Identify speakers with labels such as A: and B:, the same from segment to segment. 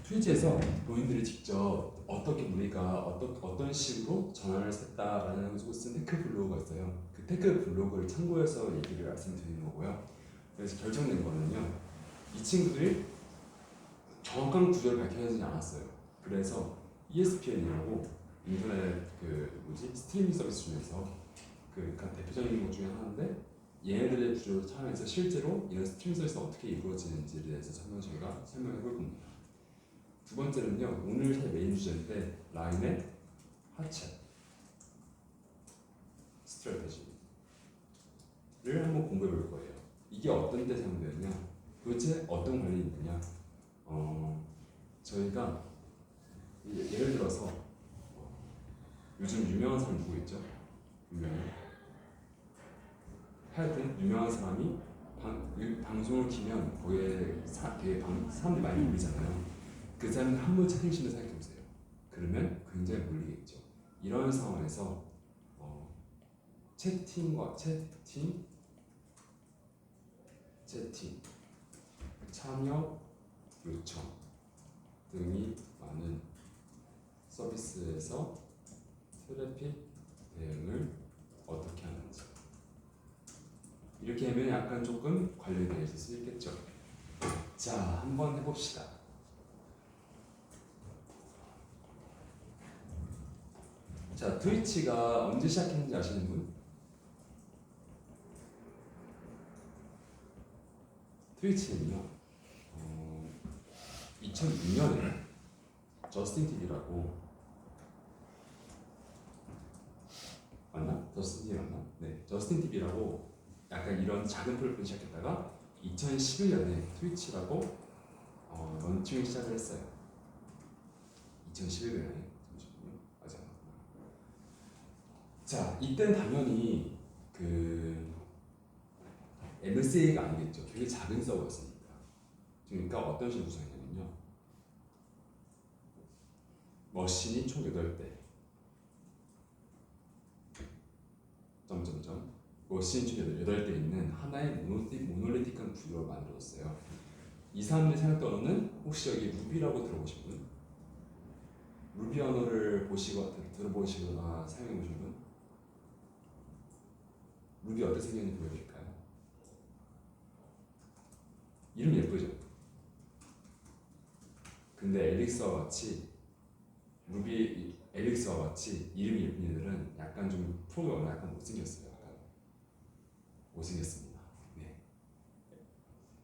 A: 트위치에서 본인들이 직접 어떻게 우리가 어떤 식으로 전환을 했다라는 것을 쓴 테크 블로그가 있어요. 그 테크 블로그를 참고해서 얘기를 말씀드리는 거고요. 그래서 결정된 거는요, 이 친구들이 정확한 구조를 밝혀내지 않았어요. 그래서 ESPN이라고 인터넷 스트리밍 서비스 중에서 대표적인 것 중에 하나인데, 얘네들의 구조를 참여해서 실제로 이런 스트리밍 서비스가 어떻게 이루어지는지에 대해서 저희가 설명해 볼 겁니다. 두 번째는요, 오늘 제 메인 주제인데, 라인의 하체 스트래테지를 한번 공부해 볼 거예요. 이게 어떤 때 사용되느냐, 도대체 어떤 관련이 있느냐. 저희가 예를 들어서 요즘 유명한 사람 누구 있죠? 하여튼 유명한 사람이 방송을 키면 거기에 되게 사람들이 많이 몰리잖아요. 그 사람이 한번 채팅신을 생각해보세요. 그러면 굉장히 몰리겠죠. 이런 상황에서 채팅과 채팅, 참여 요청 등이 많은 서비스에서 트래픽 대응을 어떻게 하는지, 이렇게 하면 약간 조금 관련이 되어 있을 수 있겠죠. 자, 한번 해봅시다. 자, 트위치가 언제 시작했는지 아시는 분? 트위치는요, 2006년에 저스틴 TV라고 맞나? 저스틴 TV 맞나? 네, 저스틴 TV라고 약간 이런 작은 플랫폼을 시작했다가 2011년에 트위치라고 런칭을 시작을 했어요. 2011년에 맞아. 자, 이때는 당연히 MSA가 아니겠죠. 되게 작은 서버였으니까. 그러니까 어떤 식으로 구성했냐면요, 머신이 총 8대 머신이 총 8대 있는 하나의 모놀리틱한 구조로 만들어졌어요. 이 사람들이 사용했던 언어는 혹시 여기 루비라고 들어보신 분? 루비 언어를 들어보시거나 사용해보신 분? 루비 어떻게 생겼는지 보여드릴까요? 이름 예쁘죠? 근데 엘릭스와 같이 이름이 예쁜 애들은 약간 좀 프로그램이 약간 못생겼어요. 못생겼습니다. 네.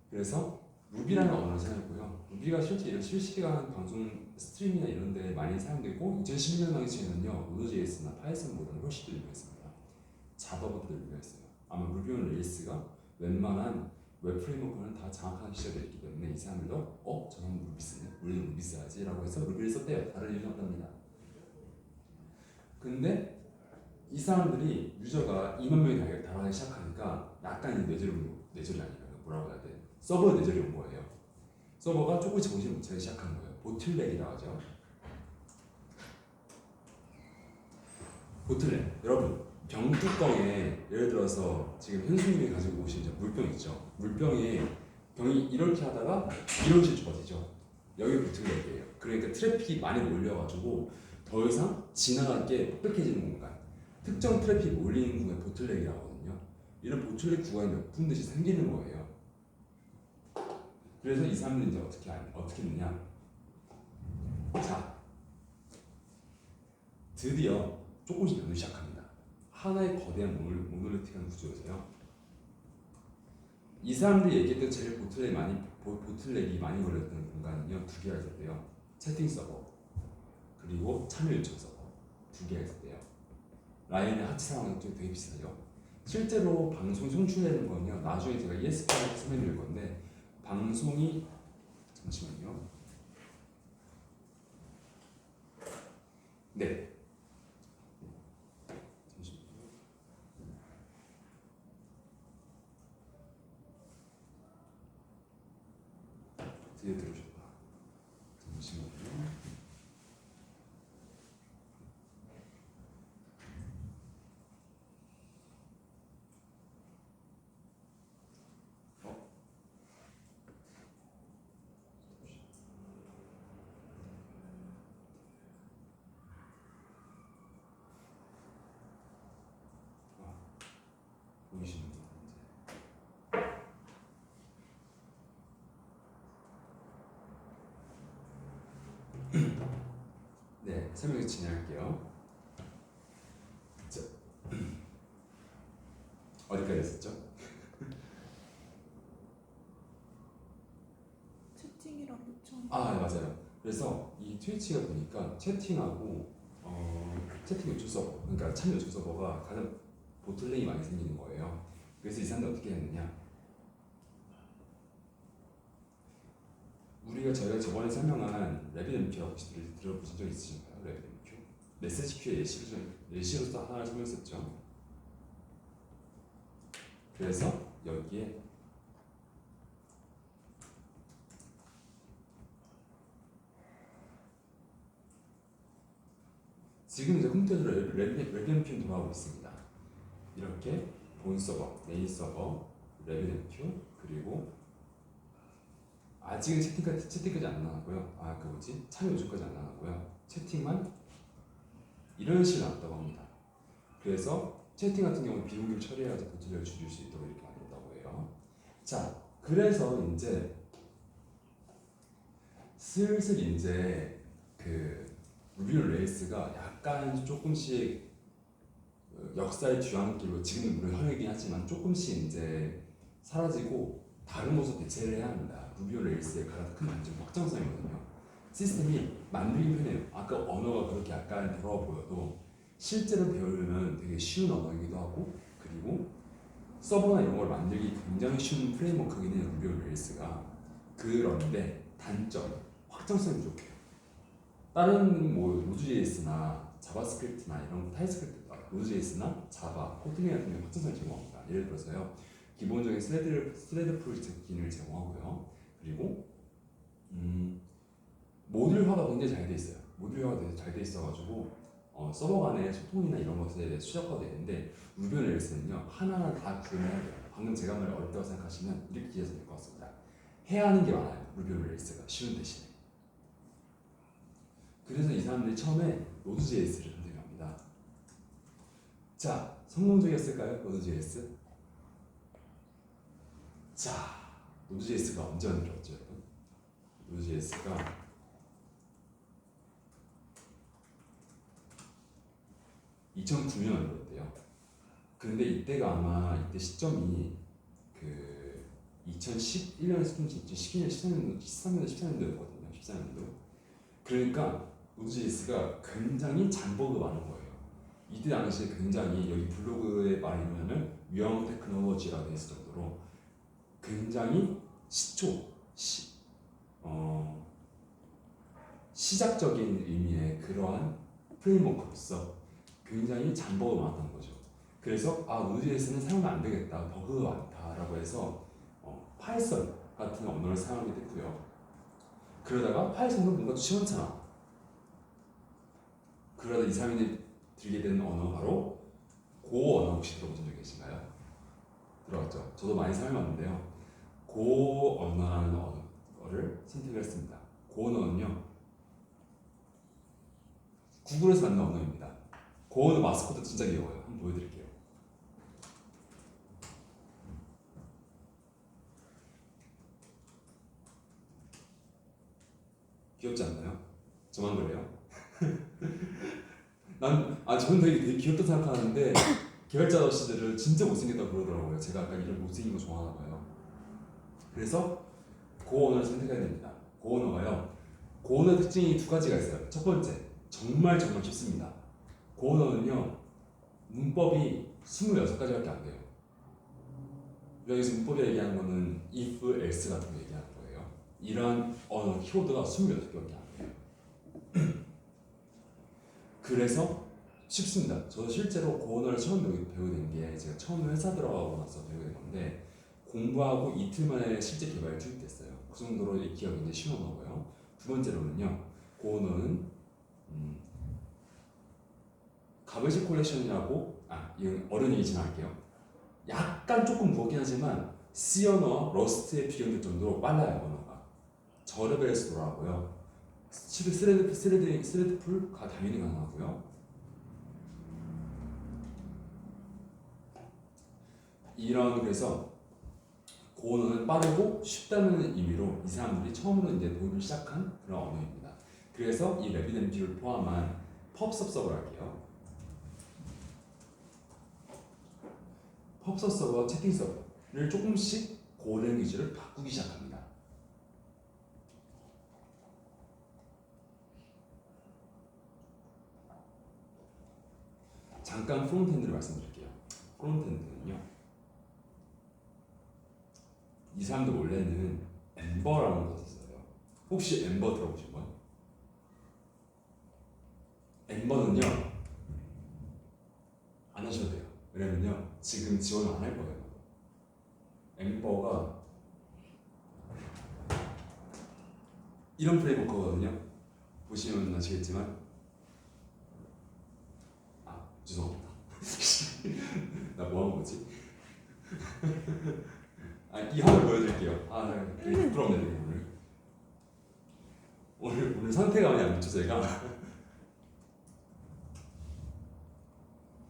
A: 그래서 루비라는 언어를 사용했고요. 루비가 실제 이런 실시간 방송 스트리밍이나 이런 데 많이 사용되고, 2011년 당시에는요, 노드.js나 파이썬보다는 훨씬 더 유명했습니다. 자바보다 유명했어요. 아마 루비 온 레일스가 웬만한 웹 프레임워크는 다 장악한 시절에 있기 때문에 이 사람들도 저는 루비 쓰네, 우리도 루비 써야지 라고 해서 루비를 썼대요. 다른 이유는 없답니다. 근데 이 사람들이 유저가 2만 명이 달하기 시작하니까 약간 뇌절이 아니라 뭐라고 해야 돼? 서버 뇌절이 온 거예요. 서버가 조금씩 정신을 못 차리기 시작한 거예요. 보틀렉이라고 하죠. 보틀렉. 여러분, 병뚜껑에 예를 들어서 지금 현수님이 가지고 오신 물병 있죠? 물병에 병이 이렇게 하다가 이런 식으로 좁아지죠. 여기 보틀렉이에요. 그러니까 트래픽이 많이 몰려가지고 더 이상 지나갈 게 빽빽해지는 공간, 특정 트래픽이 몰리는 구간이 보틀렉이라고 하거든요. 이런 보틀렉 구간이 몇 군데씩 생기는 거예요. 그래서 이 사람들이 이제 어떻게 했느냐. 자, 드디어 조금씩 변하기 시작합니다. 하나의 거대한 모놀리틱한 구조에서요, 이 사람들이 얘기했던 제일 보틀렉이 많이 걸렸던 공간은요, 2개가 있었대요. 채팅 서버 그리고 참여 요청 서버 2개가 있었대요. 라인의 하체 상황은 좀 되게 비슷하죠. 실제로 방송 송출되는 거는요, 나중에 제가 ESPN에서 설명드릴 건데, 방송이 잠시만요. 네. 잠시만요. 드디어 들으셨다. 잠시만요. 설명 진행할게요. 자, 어디까지 했었죠?
B: 채팅이랑 요청.
A: 아, 네, 맞아요. 그래서 이 트위치가 보니까 채팅하고 채팅 요청 서버, 그러니까 참여 요청 서버가 가장 보틀넥이 많이 생기는 거예요. 그래서 이 사람들 어떻게 했느냐? 저희가 저번에 설명한 RabbitMQ라고 혹시 들어보신 적 있으신가요? RabbitMQ? 메시지 큐의 예시로서 하나를 설명했었죠. 그래서 여기에 지금 이제 컴퓨터에서 RabbitMQ는 돌아가고 있습니다. 이렇게 본 서버, 메인 서버, RabbitMQ, 그리고 아직은 채팅까지 안 나왔고요. 참여 요청까지 안 나왔고요. 채팅만 이런 식으로 나왔다고 합니다. 그래서 채팅 같은 경우는 비공개를 처리해야지 보트를 줄일 수 있도록 이렇게 만든다고 해요. 자, 그래서 이제 슬슬 이제 그 루비 온 레일스가 약간 조금씩 역사의 뒤안길로 지금은 물론 현역이긴 하지만 조금씩 이제 사라지고 다른 모습 대체를 해야 합니다. 루비 온 레일스의 가장 큰 단점은 확장성이거든요. 시스템이 만들기 편해요. 아까 언어가 그렇게 약간 더러워 보여도 실제로 배우려면 되게 쉬운 언어이기도 하고, 그리고 서버나 이런 걸 만들기 굉장히 쉬운 프레임워크이긴 해요. 루비 온 레일스가. 그런데 단점, 확장성이 부족해요. 다른 뭐 노드.js나 자바스크립트나 이런 타입스크립트, 노드.js나 자바, 코틀린 같은 경우 확장성을 제공합니다. 예를 들어서요, 기본적인 스레드 프로젝트 기능을 제공하고요. 그리고 모듈화가 굉장히 잘 돼 있어요. 모듈화가 잘 돼 있어가지고 서버 간의 소통이나 이런 것에 최적화가 되는데, 루비 온 레일스는요 하나하나 다 구현해야 돼요. 방금 제가 말을 어렵다고 생각하시면 이렇게 이해하시면 될 것 같습니다. 해야 하는 게 많아요. 루비 온 레일스가 쉬운 대신에. 그래서 이 사람들이 처음에 노드.js를 선택합니다. 자, 성공적이었을까요? 노드.js? 자, 노드.js가 언제 만들어졌죠? 노드.js가 2009년 만들었대요. 근데 이때가 아마 이때 시점이 그 2011년에서 2012년, 13년도, 14년도였거든요. 14년도. 그러니까 노드.js가 굉장히 잔버그가 많은 거예요. 이때 당시에 굉장히 여기 블로그에 말이 뭐냐면 위험 테크놀로지라고 되어 있을 정도로 굉장히 시작적인 의미의 그러한 프레임워크로서 굉장히 잔버그가 많았던 거죠. 그래서 노드.js는 사용하면 안 되겠다, 버그가 많다라고 해서 파이썬 같은 언어를 사용하게 됐고요. 그러다가 파이썬도 뭔가 시원찮아. 그러다 이 사람이 들게 되는 언어가 바로 고 언어. 혹시 들어보신 적 계신가요? 들어봤죠? 저도 많이 사용하는데요. 고 언어라는 언어를 선택을 했습니다. 고 언어는요, 구글에서 만든 언어입니다. 고 언어 마스코트 진짜 귀여워요. 한번 보여드릴게요. 귀엽지 않나요? 저만 그래요? 저는 되게 귀엽다 생각하는데 개발자 아저씨들은 진짜 못생겼다고 그러더라고요. 제가 약간 이런 못생긴 거 좋아하나 봐요. 그래서 고 언어를 선택해야 됩니다. 고 언어가요, 고 언어 특징이 두 가지가 있어요. 첫 번째, 정말 쉽습니다. 고 언어는요, 문법이 26가지밖에 안 돼요. 여기서 문법이 얘기하는 거는 if, else 같은 거 얘기하는 거예요. 이런 언어 키워드가 26개밖에 안 돼요. 그래서 쉽습니다. 저도 실제로 고 언어를 처음 배우는 게 제가 처음 회사 들어가고 나서 배우게 된 건데, 공부하고 이틀 만에 실제 개발에 투입됐어요. 그 정도로 읽기가 굉장히 쉬운 언어고요. 두 번째로는요, 고 언어는 가베지 콜렉션이라고, 이건 어려운 얘기 지나갈게요. 약간 조금 무겁긴 하지만 C 언어와 러스트에 비교될 정도로 빨라요. 언어가 저레벨에서 돌아가고요. 스레드 풀가 당연히 가능하고요. 그래서 고 언어는 빠르고 쉽다는 의미로 이 사람들이 처음으로 이제 도입을 시작한 그런 언어입니다. 그래서 이 RabbitMQ를 포함한 펍섭 서버를 할게요. 펍섭 서버, 채팅 서버를 조금씩 고른 위주를 바꾸기 시작합니다. 잠깐 프론트엔드를 말씀드릴게요. 프론트엔드는요, 이 사람들 원래는 엠버라는 것이 있어요. 혹시 엠버 들어보신 분? 엠버는요 안 하셔도 돼요. 왜냐면요 지금 지원을 안 할 거예요. 엠버가 이런 프레임워크거든요. 보시면 아시겠지만, 죄송합니다. 나 뭐 한 거지? 이 화면 보여드릴게요. 되게 부끄럽네요. 오늘 상태가 많이 안 좋죠 제가.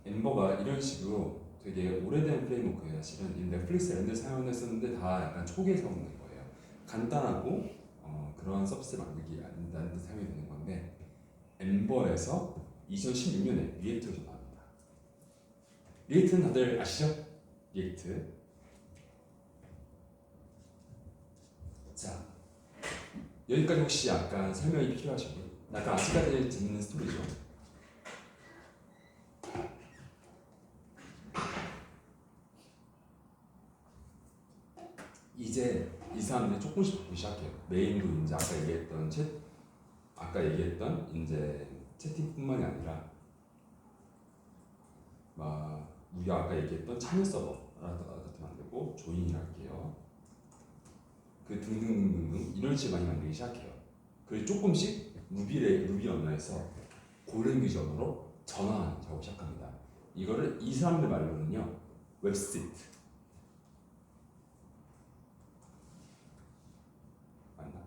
A: 엠버가 이런 식으로 되게 오래된 프레임워크예요. 사실은 이 넷플릭스 랜드 사용했었는데 다 약간 초기에 사용된 거예요. 간단하고 그런 서비스 만들기 아닌다는 데 사용이 되는 건데, 엠버에서 2016년에 리액트로 전환합니다. 리액트는 다들 아시죠? 리액트. 자, 여기까지 혹시 약간 설명이 필요하신 분? 약간 아직까지 재밌는 스토리죠. 이제 이 사람들이 조금씩 바꾸기 시작해요. 메인도 이제 아까 얘기했던 이제 채팅뿐만이 아니라 막 우리가 아까 얘기했던 참여 서버 같은 만들고 조인을 할게요. 그 등등등등 이런 식으로 많이 만들기 시작해요. 그리고 조금씩 루비 언어에서 고랭 비전으로 전환하는 작업을 시작합니다. 이거를 이 사람들 말로는요 웹시트 맞나?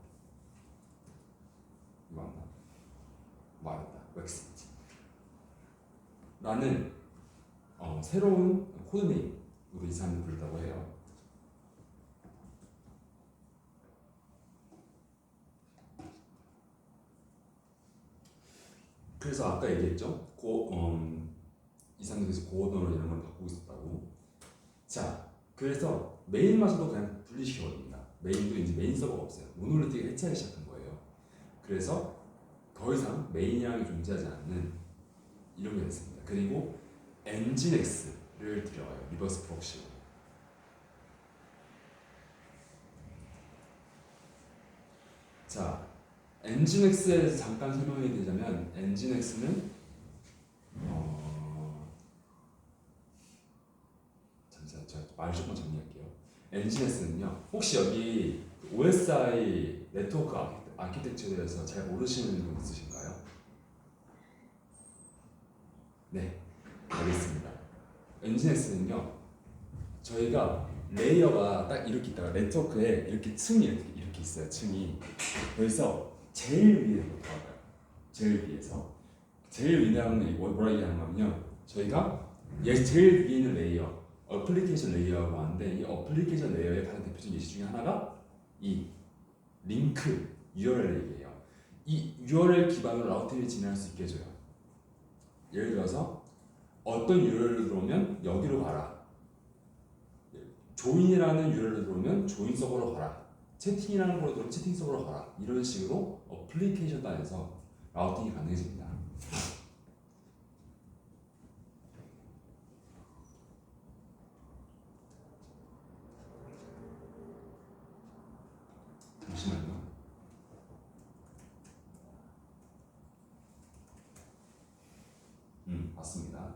A: 이거 맞나? 맞다. 웹시트 라는 새로운 코드네임으로 이 사람들 부른다고 해요. 그래서 아까 얘기했죠. 이 사람들께서 고언어로 이런 걸 바꾸고 있었다고. 자, 그래서 메인마저도 그냥 분리시켜버립니다. 메인도 이제 메인 서버가 없어요. 모놀리틱을 해체하기 시작한 거예요. 그래서 더 이상 메인이라는 게 존재하지 않는 이런 게 됐습니다. 그리고 엔진엑스를 들여와요. 리버스 프록시로. 자, 엔진엑스에 대해서 잠깐 설명해 드리자면, 엔진엑스는 잠시만요. 제가 말 조금 정리할게요. 엔진엑스는요, 혹시 여기 OSI 네트워크 아키텍처에 대해서 잘 모르시는 분 있으신가요? 네, 알겠습니다. 엔진엑스는요, 저희가 레이어가 딱 이렇게 있다가 네트워크에 이렇게 층이 이렇게 있어요. 층이. 그래서 제일 위에서부터 가요. 제일 위라는 뭐라 얘기하는 거냐면, 저희가 제일 위에 있는 레이어, 어플리케이션 레이어라고 하는데, 이 어플리케이션 레이어의 가장 대표적인 예시 중에 하나가 이 링크 URL이에요. 이 URL 기반으로 라우팅을 진행할 수 있게 해줘요. 예를 들어서 어떤 URL로 들어오면 여기로 가라. 조인이라는 URL로 들어오면 조인 서버로 가라. 채팅이라는 걸로 들어오면 채팅 서버로 가라. 이런 식으로 어플리케이션 단에서 라우팅이 가능해집니다. 잠시만요. 맞습니다.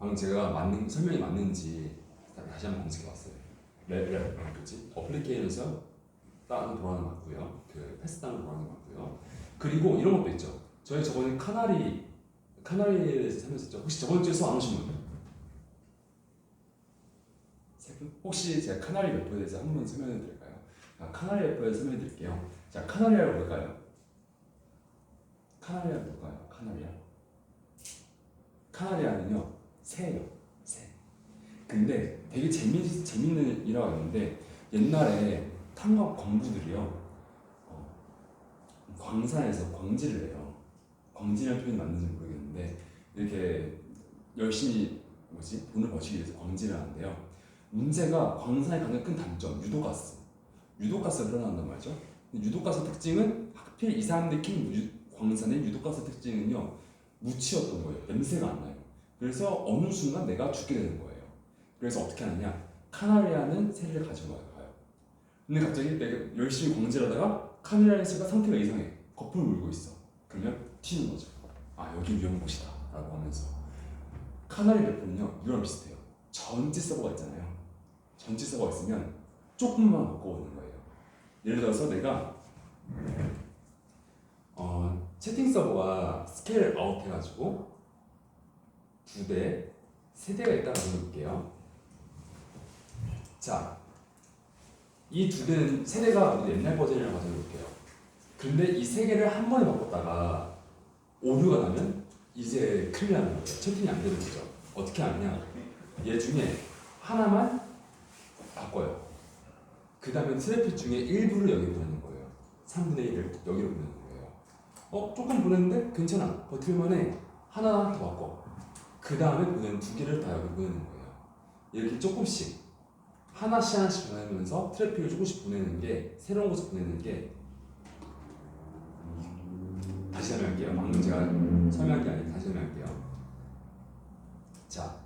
A: 방금 제가 설명이 맞는지 다시 한번 검색해봤어요. 그렇지? 어플리케이션에서 다운 돌아가는 거 맞고요. 그 패스 다운 돌아가는 거 맞고요. 그리고 이런 것도 있죠. 저희 저번에 카나리에 대해서 설명했었죠. 혹시 저번 주에 수업 안 오신 분? 세 분? 혹시 제가 카나리 래퍼에 대해서 한 번 설명해 드릴까요? 카나리 래퍼에 대해서 설명해 드릴게요. 자, 카나리아가 뭘까요? 카나리아가 뭘까요? 카나리아는요, 새예요. 새. 근데 되게 재밌는 일화가 있는데, 옛날에 탐험 광부들이요, 광산에서 광지를 해요. 광지라는 표현이 맞는지 모르겠는데 있는데 이렇게 열심히 돈을 버시기 위해서 광질을 하는데요. 문제가 광산의 가장 큰 단점 유독가스가 흘러나온단 말이죠. 근데 유독가스 특징은 하필 이 사람들이 킨 광산의 유독가스 특징은요 무치였던 거예요. 냄새가 안 나요. 그래서 어느 순간 내가 죽게 되는 거예요. 그래서 어떻게 하느냐, 카나리아는 새를 가져가요. 근데 갑자기 내가 열심히 광질하다가 카나리아의 새가 상태가 이상해. 거품을 물고 있어. 그러면 튀는 거죠. 아, 여기 위험한 곳이다 라고 하면서. 카나리 배포는요 이거랑 비슷해요. 전지 서버가 있잖아요. 전지 서버가 있으면 조금만 바꿔오는 거예요. 예를 들어서 내가 채팅 서버가 스케일 아웃 해가지고 2대, 3대가 있다고 해볼게요. 자, 이 2대는, 3대가 옛날 버전이라고 가져볼게요. 근데 이 3개를 한 번에 바꿨다가 오류가 나면 이제 큰일 나는 거예요. 채팅이 안 되는 거죠. 어떻게 하느냐, 얘 중에 하나만 바꿔요. 그 다음에 트래픽 중에 일부를 여기로 보내는 거예요. 3분의 1을 여기로 보내는 거예요. 조금 보냈는데 괜찮아, 버틸만해. 하나 더 바꿔. 그 다음에 보내는 2개를 다 여기 보내는 거예요. 이렇게 조금씩 하나씩 보내면서 트래픽을 조금씩 보내는 게, 새로운 곳에 보내는 게, 다시 설명할게요. 방금 제가 설명한 게 아니고 다시 설명할게요. 자,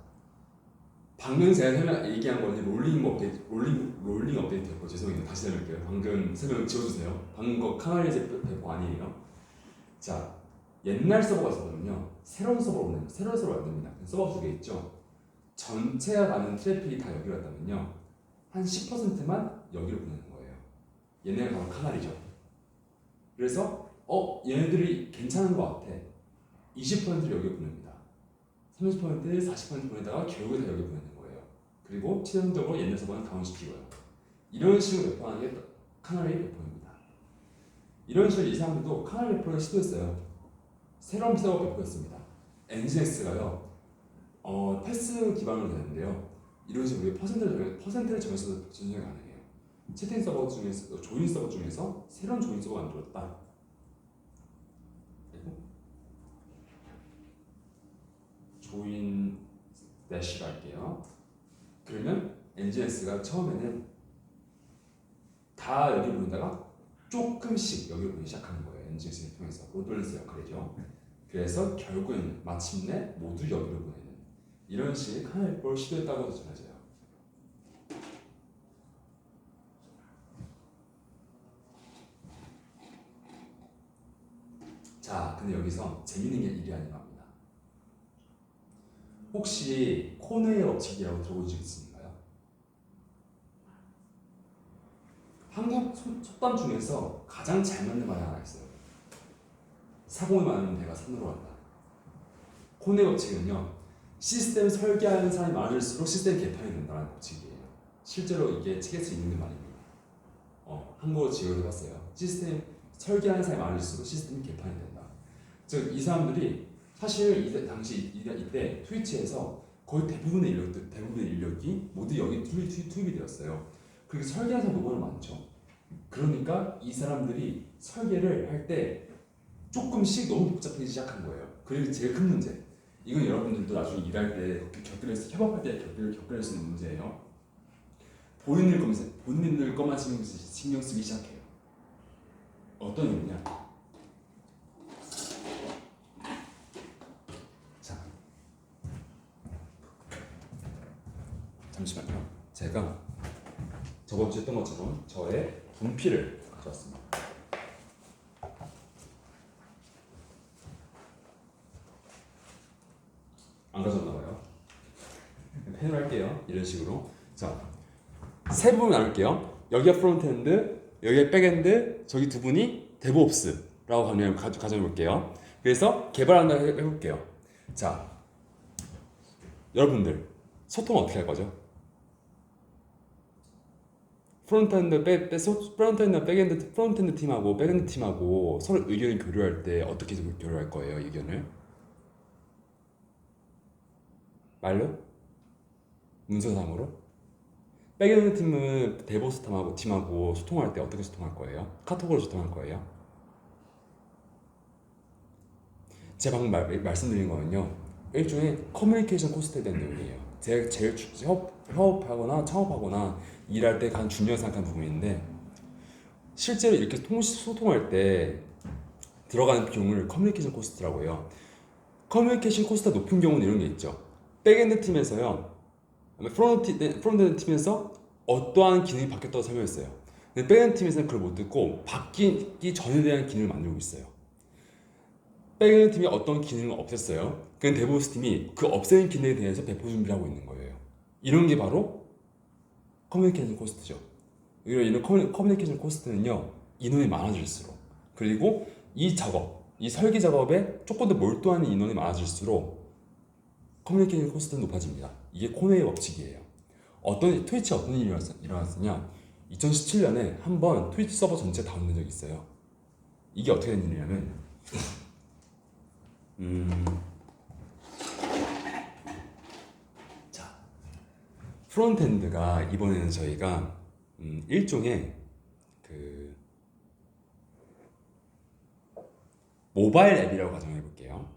A: 방금 제가 얘기한 거는 롤링 업데이트였고, 죄송해요. 다시 설명할게요. 방금 설명 지워주세요. 방금 거 카나리 배포 아니에요. 자, 옛날 서버가 있었거든요. 새로운 서버로 보내면 새로운 서버가 안 됩니다. 서버 2개 있죠. 전체가 가는 트래픽이 다 여기로 갔다면요, 한 10%만 여기로 보내는 거예요. 얘네가 바로 카나리죠. 그래서 얘네들이 괜찮은 것 같아. 20%를 여기로 보냅니다. 30%, 40% 보내다가 결국에 다 여기 보내는 거예요. 그리고 최종적으로 옛날 서버는 다운시키고요. 이런 식으로 배포하는 게 카나리 배포입니다. 이런 식으로 이 사람들도 카나리 배포를 시도했어요. 새로운 서버 배포였습니다. NGX가요 패스 기반으로 되는데요, 이런 식으로 퍼센트를 정해서 진행이 가능해요. 채팅 서버 중에서, 조인 서버 중에서 새로운 조인 서버가 만들었다. 그리고 조인 대시로 할게요. 그러면 NGX가 처음에는 다 여기 보내다가 조금씩 여기로 보내기 시작하는 거예요. NGX를 통해서 로드밸런스 역할이죠. 그래서 결국에는 마침내 모두 여기로 보내는 이런 식의 카나리 배포를 시도했다고 전해져요. 자, 근데 여기서 재밌는 게 일이 아닌가 합니다. 혹시 코네의 법칙이라고 들어본 적 있으신가요? 한국 속담 중에서 가장 잘 맞는 말이 하나 있어요. 사공이 많은 배가 산으로 간다. 코네의 법칙은요, 시스템 설계하는 사람이 많을수록 시스템 개판이 된다는 법칙이에요. 실제로 이게 책에서 있는 말입니다. 한국어로 지원을 해봤어요. 시스템 설계하는 사람이 많을수록 시스템이 개판이 된다. 즉, 이 사람들이 사실 당시 이때 트위치에서 거의 대부분의 인력이 모두 여기 투입이 되었어요. 그리고 설계하는 사람 너무 많죠. 그러니까 이 사람들이 설계를 할 때 조금씩 너무 복잡해지기 시작한 거예요. 그리고 제일 큰 문제, 이건 여러분들도 나중에 일할 때 협업할 때 겪을 수 있는 문제예요. 본인들 것만 신경 쓰기 시작해요. 어떤 의미냐? 자, 잠시만요. 제가 저번 주에 했던 것처럼 저의 분필을 가져왔습니다. 안 가져왔나봐요. 펜으로 할게요. 이런 식으로. 자, 세 부분 나눌게요. 여기가 프론트엔드, 여기가 백엔드, 저기 두 분이 데브옵스라고 가정해볼게요. 그래서 개발한다 해볼게요. 자, 여러분들 소통 어떻게 할 거죠? 프론트엔드, 백엔드, 프론트엔드 팀하고 백엔드 팀하고 서로 의견을 교류할 때 어떻게 교류할 거예요? 의견을 말로? 문서상으로? 백엔드 팀은 데브옵스 팀하고 소통할 때 어떻게 소통할 거예요? 카톡으로 소통할 거예요? 제가 방금 말씀드린 거는요, 일종의 커뮤니케이션 코스트에 대한 내용이에요. 제가 제일 협업하거나 창업하거나 일할 때 가장 중요하게 생각하는 부분인데, 실제로 이렇게 소통할 때 들어가는 비용을 커뮤니케이션 코스트라고 해요. 커뮤니케이션 코스트가 높은 경우는 이런 게 있죠. 백엔드 팀에서요, 프론트엔드 팀에서 어떠한 기능이 바뀌었다고 설명했어요. 근데 백엔드 팀에서는 그걸 못 듣고 바뀌기 전에 대한 기능을 만들고 있어요. 백엔드 팀이 어떤 기능을 없앴어요. 그건 데브옵스 팀이 그 없애는 기능에 대해서 배포 준비를 하고 있는 거예요. 이런 게 바로 커뮤니케이션 코스트죠. 이런 커뮤니케이션 코스트는요, 인원이 많아질수록, 그리고 이 작업, 이 설계 작업에 조금 더 몰두하는 인원이 많아질수록 커뮤니케이션 코스트는 높아집니다. 이게 코네의 법칙이에요. 트위치에 어떤 일이 일어났느냐, 2017년에 한번 트위치 서버 전체가 다운된 적이 있어요. 이게 어떻게 된 일이냐면, 자, 프론트엔드가 이번에는 저희가 일종의 그 모바일 앱이라고 가정해 볼게요.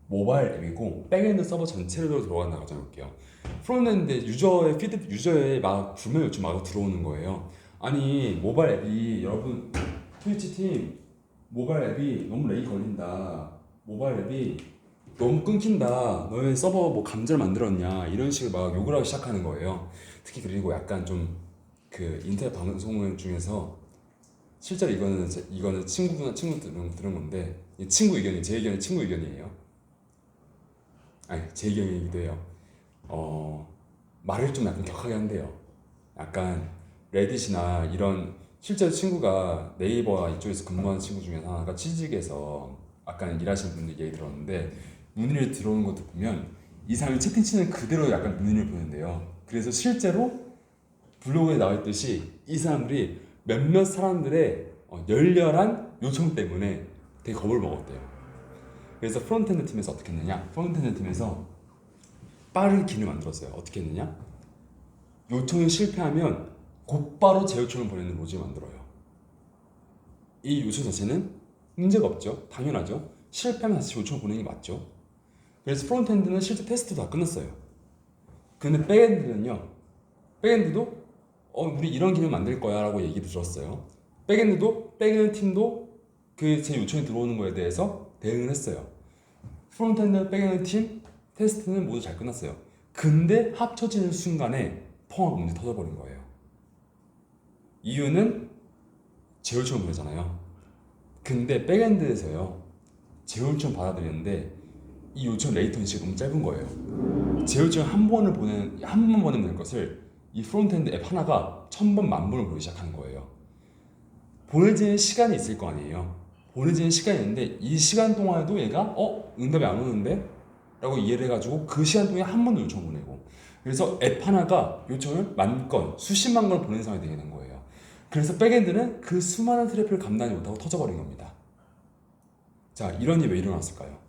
A: 모바일 앱이고 백엔드 서버 전체로 들어간다고 가정해 볼게요. 프론트엔드 유저의 막 불만 요청 막 들어오는 거예요. 아니 모바일 앱이, 여러분 트위치 팀 모바일 앱이 너무 렉이 걸린다. 모바일 앱이 너무 끊긴다. 너네 서버 뭐 감자를 만들었냐, 이런 식으로 막 욕을 하기 시작하는 거예요. 특히 그리고 약간 좀 그 인터넷 방송 중에서 실제로 이거는 친구 들은 건데, 친구 의견이, 제 의견은 친구 의견이에요. 아니 제 의견이기도 해요. 말을 좀 약간 격하게 한대요. 약간 레딧이나 이런, 실제로 친구가 네이버와 이쪽에서 근무하는 친구 중에 하나가 취직해서 약간 일하시는 분들 얘기 들었는데, 문의를 들어오는 것도 보면 이 사람이 채팅치는 그대로 약간 문의를 보낸대요. 그래서 실제로 블로그에 나와 있듯이 이 사람들이 몇몇 사람들의 열렬한 요청 때문에 되게 겁을 먹었대요. 그래서 프론트엔드 팀에서 어떻게 했느냐, 프론트엔드 팀에서 빠른 기능을 만들었어요. 어떻게 했느냐, 요청이 실패하면 곧바로 재요청을 보내는 로직을 만들어요. 이 요청 자체는 문제가 없죠. 당연하죠. 실패하면 다시 요청을 보내는 게 맞죠. 그래서 프론트엔드는 실제 테스트도 다 끝났어요. 근데 백엔드는요, 백엔드도 우리 이런 기능 만들 거야 라고 얘기를 들었어요. 백엔드 팀도 그 제 요청이 들어오는 거에 대해서 대응을 했어요. 프론트엔드 백엔드 팀 테스트는 모두 잘 끝났어요. 근데 합쳐지는 순간에 펑 문제 터져버린 거예요. 이유는 재요청을 보내잖아요. 근데 백엔드에서요, 재요청 받아들이는데 이 요청 레이턴시가 너무 짧은 거예요. 재요청 한 번 보내는 것을 이 프론트엔드 앱 하나가 1000번, 10,000번을 보내기 시작하는 거예요. 보내지는 시간이 있을 거 아니에요. 보내지는 시간이 있는데 이 시간 동안에도 얘가 응답이 안 오는데? 라고 이해를 해가지고 그 시간 동안에 한 번도 요청을 보내고, 그래서 앱 하나가 요청을 10,000건, 수십만 건을 보내는 상황이 되게 된 거예요. 그래서 백엔드는 그 수많은 트래픽을 감당하지 못하고 터져버린 겁니다. 자, 이런 일이 왜 일어났을까요?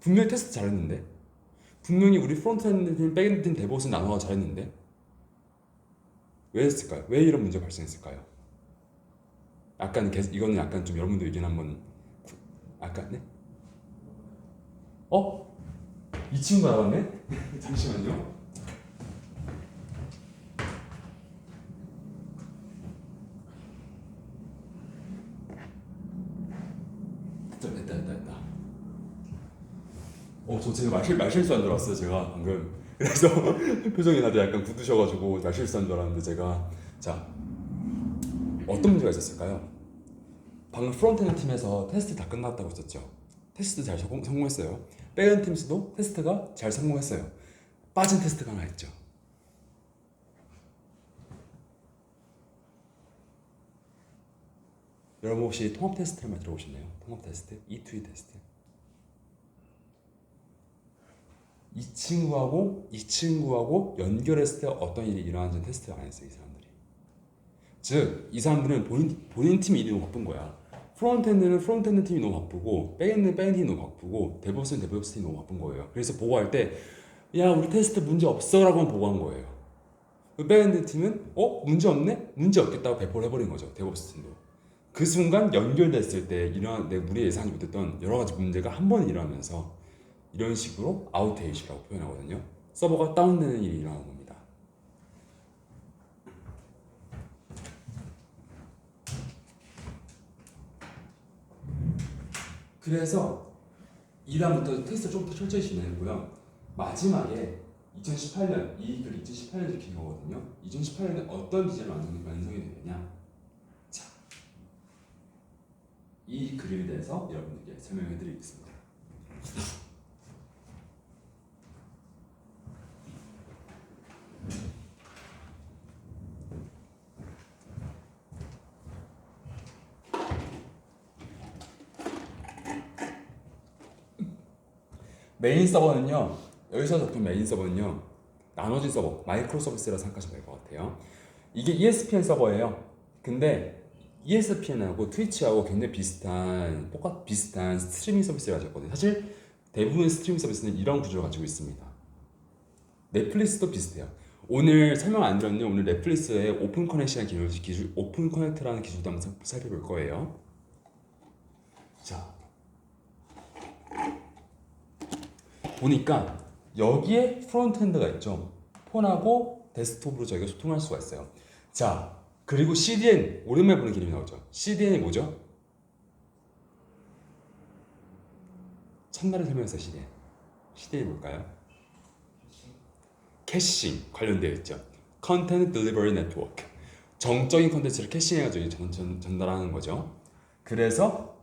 A: 분명히 테스트 잘했는데, 분명히 우리 프론트엔드 팀, 백엔드 팀, 데브옵스 나눠가 잘했는데 왜 했을까요? 왜 이런 문제가 발생했을까요? 이거는 약간 좀 여러분들 의견 한번, 약간, 네? 이 친구가 나왔네? 잠시만요. 됐다. 저 제가 말실수한 줄 알았어요, 제가 방금. 그래서 표정이 다들 약간 굳으셔가지고 말실수한 줄 알았는데, 제가, 자, 어떤 문제가 있었을까요? 방금 프론트엔드 팀에서 테스트 다 끝났다고 했었죠. 테스트 잘 성공했어요. 백엔드 팀에서도 테스트가 잘 성공했어요. 빠진 테스트가 하나 있죠. 여러분 혹시 통합 테스트를 많이 들어보셨나요? 통합 테스트, E2E 테스트. 이 친구하고 연결했을 때 어떤 일이 일어나는지 테스트를 안 했어요, 이 사람들이. 즉, 이 사람들은 본인 팀이 일이 너무 바쁜 거야. 프론트엔드는 프론트엔드 팀이 너무 바쁘고, 백엔드는 백엔드 팀이 너무 바쁘고, 데브옵스는 데브옵스 팀이 너무 바쁜 거예요. 그래서 보고할 때, 야, 우리 테스트 문제 없어 라고 보고한 거예요. 백엔드 팀은 문제 없네? 문제 없겠다고 배포를 해버린 거죠, 데브옵스 팀도. 그 순간 연결됐을 때 이런 우리 예상하지 못했던 여러 가지 문제가 한 번에 일어나면서 이런 식으로 아우테이지라고 표현하거든요. 서버가 다운되는 일이 일어나는 겁니다. 그래서 2단부터 테스트 좀 더 철저히 진행했고요. 마지막에 2018년, 이 글 2018년 적힌 거거든요. 2018년에 어떤 기준으로 완성이 되느냐. 자, 이 글에 대해서 여러분들께 설명해 드리겠습니다. 메인 서버는요, 여기서 적힌 메인 서버는요, 나눠진 서버, 마이크로 서비스라고 생각하시면 될 것 같아요. 이게 ESPN 서버예요. 근데 ESPN하고 트위치하고 굉장히 비슷한 스트리밍 서비스를 가졌거든요. 사실 대부분 스트리밍 서비스는 이런 구조를 가지고 있습니다. 넷플릭스도 비슷해요. 오늘 설명 안 드렸는데 오늘 넷플릭스의 오픈 커넥션 오픈 커넥트라는 기술도 한번 살펴볼 거예요. 자, 보니까 여기에 프론트엔드가 있죠. 폰하고 데스크톱으로 저희가 소통할 수가 있어요. 자, 그리고 CDN, 오랜만에 보는 기능이 나오죠. CDN이 뭐죠? 첫날에 설명했어요. CDN이 뭘까요? 캐싱 관련되어 있죠. Content Delivery Network. 정적인 컨텐츠를 캐싱해가지고 전달하는 거죠. 그래서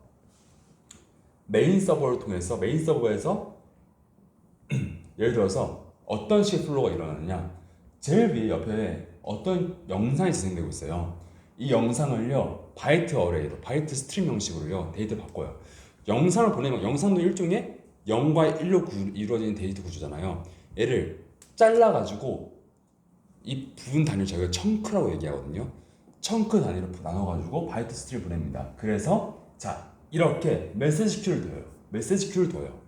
A: 메인 서버에서 예를 들어서 어떤 식의 플로우가 일어나느냐, 제일 위에 옆에 어떤 영상이 재생되고 있어요. 이 영상을요 바이트 어레이로, 바이트 스트림 형식으로요 데이터를 바꿔요. 영상을 보내면 영상도 일종의 0과 1로 이루어지는 데이터 구조잖아요. 얘를 잘라가지고 이 부분 단위를 저희가 청크라고 얘기하거든요. 청크 단위로 나눠가지고 바이트 스트림 보냅니다. 그래서 자, 이렇게 메시지 큐를 둬요.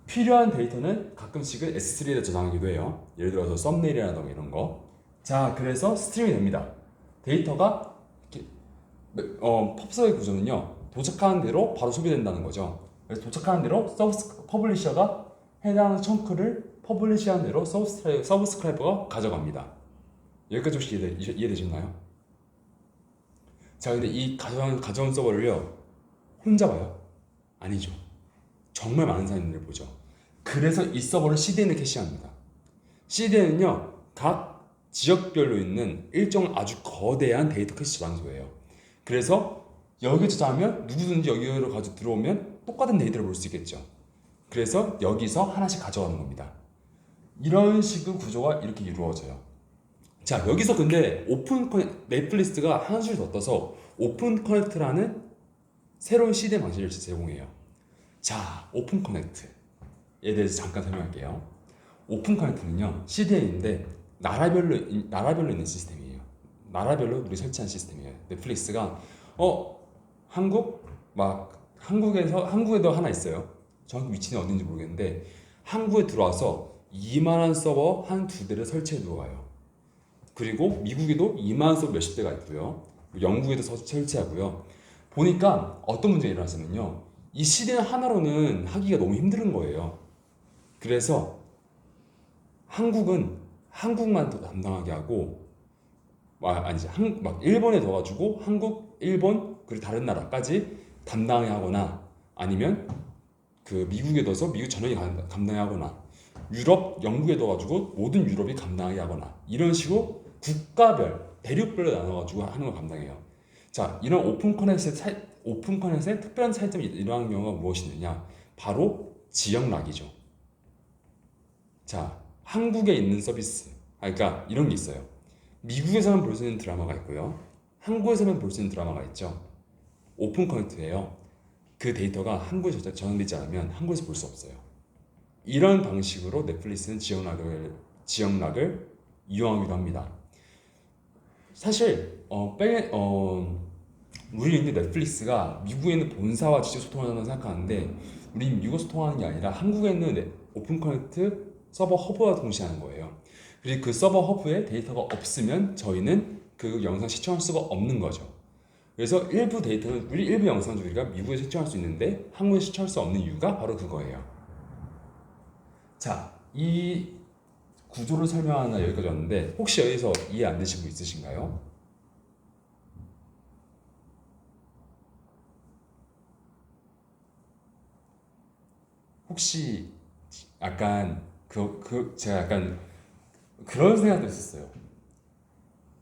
A: 필요한 데이터는 가끔씩은 S3에 저장하기도 해요. 예를 들어서 썸네일이라던가 이런 거. 자, 그래서 스트리밍이 됩니다. 데이터가 펍서의 구조는요, 도착하는 대로 바로 소비된다는 거죠. 그래서 도착하는 대로 퍼블리셔가 해당 청크를 퍼블리시한 대로 서브스크라이버가 가져갑니다. 여기까지 혹시 이해되셨나요? 자, 근데 이 가져온 서버를요 혼자 봐요? 아니죠. 정말 많은 사람들이 보죠. 그래서 이 서버를 CDN에 캐시합니다. CDN은요 각 지역별로 있는 일정 아주 거대한 데이터 캐시 장소예요. 그래서 여기 저장하면 누구든지 여기로 가지고 들어오면 똑같은 데이터를 볼 수 있겠죠. 그래서 여기서 하나씩 가져가는 겁니다. 이런 식의 구조가 이렇게 이루어져요. 자, 여기서 근데 넷플릭스가 한 줄 더 떠서 오픈 커넥트라는 새로운 CDN 방식을 제공해요. 자, 오픈 커넥트에 대해서 잠깐 설명할게요. 오픈 커넥트는요 CDN인데 나라별로 있는 시스템이에요. 나라별로 우리 설치한 시스템이에요. 넷플릭스가 한국에도 하나 있어요. 정확히 위치는 어딘지 모르겠는데 한국에 들어와서 이만한 서버 한 두 대를 설치해 두고 가요. 그리고 미국에도 이만한 서버 몇십 대가 있고요. 영국에도 설치하고요. 보니까 어떤 문제가 일어났냐면요, 이 CDN 하나로는 하기가 너무 힘든 거예요. 그래서 한국은 한국만 더 담당하게 하고, 일본에 둬가지고 한국, 일본 그리고 다른 나라까지 담당하게 하거나, 아니면 그 미국에 둬서 미국 전역이 감당하게 하거나, 유럽, 영국에 둬가지고 모든 유럽이 감당하게 하거나, 이런 식으로 국가별, 대륙별로 나눠가지고 하는 걸 감당해요. 자, 이런 오픈 커넥트의 특별한 차이점이 일어나는 경우가 무엇이냐? 바로 지역 락이죠. 자, 한국에 있는 서비스, 그러니까 이런 게 있어요. 미국에서만 볼 수 있는 드라마가 있고요, 한국에서만 볼 수 있는 드라마가 있죠. 오픈 커넥트예요. 그 데이터가 한국에 저장되지 않으면 한국에서 볼 수 없어요. 이런 방식으로 넷플릭스는 지역 락을 이용하기도 합니다. 사실 우리 이제 넷플릭스가 미국에 있는 본사와 직접 소통한다고 생각하는데, 우리 미국에서 소통하는 게 아니라 한국에 있는 오픈 커넥트 서버 허브와 동시하는 거예요. 그리고 그 서버 허브에 데이터가 없으면 저희는 그 영상 시청할 수가 없는 거죠. 그래서 일부 데이터는 일부 영상도 우리가 미국에서 시청할 수 있는데 한국에서 시청할 수 없는 이유가 바로 그거예요. 자, 이 구조를 설명하는 여기까지 왔는데 혹시 여기서 이해 안 되신 분 있으신가요? 혹시 약간 제가 약간 그런 생각도 있었어요.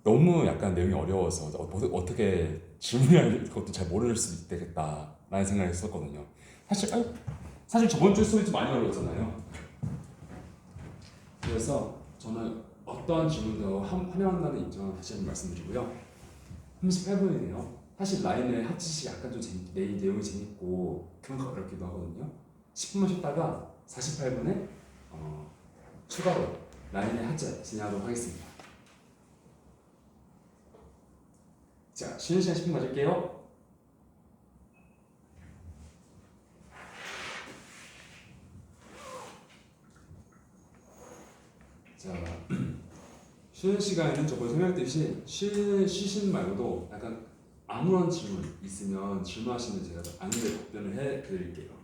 A: 너무 약간 내용이 어려워서 어떻게 질문할 것도 잘 모를 수도 있겠다라는 생각을 했었거든요. 사실 저번 주 수업이 좀 많이 어려웠잖아요. 그래서 저는 어떠한 질문도 환영한다는 입장을 다시 한번 말씀드리고요. 38분이네요. 사실 라인을 합치시 약간 좀 내용이 재밌고 그만큼 어렵기도 하거든요. 10분만 쉬었다가 48분에 추가로 라인의 하체 진행하도록 하겠습니다. 자, 쉬는 시간 10분 가질게요. 자, 쉬는 시간에는 저번에 설명했듯이 쉬시는 말고도 약간 아무런 질문 있으면 질문하시면 제가 안내 답변을 해드릴게요.